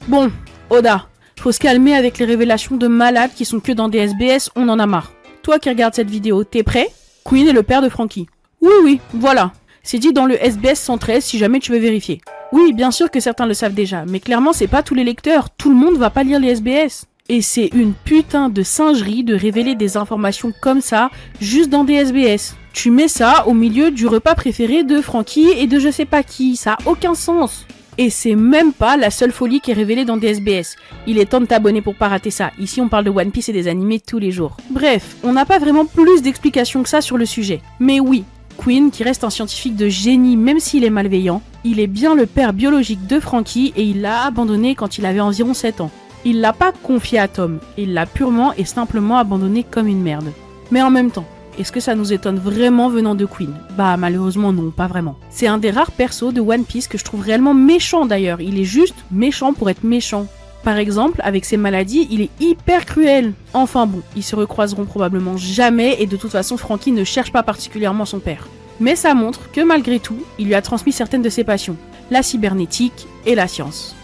Bon, Oda, faut se calmer avec les révélations de malades qui sont que dans des SBS, on en a marre. Toi qui regardes cette vidéo, t'es prêt? Queen est le père de Franky. Oui, voilà. C'est dit dans le SBS 113 si jamais tu veux vérifier. Oui, bien sûr que certains le savent déjà, mais clairement c'est pas tous les lecteurs, tout le monde va pas lire les SBS. Et c'est une putain de singerie de révéler des informations comme ça, juste dans des SBS. Tu mets ça au milieu du repas préféré de Franky et de je sais pas qui, ça a aucun sens. Et c'est même pas la seule folie qui est révélée dans des SBS. Il est temps de t'abonner pour pas rater ça. Ici on parle de One Piece et des animés tous les jours. Bref, on n'a pas vraiment plus d'explications que ça sur le sujet. Mais oui, Queen, qui reste un scientifique de génie même s'il est malveillant, il est bien le père biologique de Franky et il l'a abandonné quand il avait environ 7 ans. Il l'a pas confié à Tom, il l'a purement et simplement abandonné comme une merde. Mais en même temps, est-ce que ça nous étonne vraiment venant de Queen? Bah malheureusement non, pas vraiment. C'est un des rares persos de One Piece que je trouve réellement méchant d'ailleurs, il est juste méchant pour être méchant. Par exemple, avec ses maladies, il est hyper cruel. Enfin bon, ils se recroiseront probablement jamais et de toute façon Franky ne cherche pas particulièrement son père. Mais ça montre que malgré tout, il lui a transmis certaines de ses passions, la cybernétique et la science.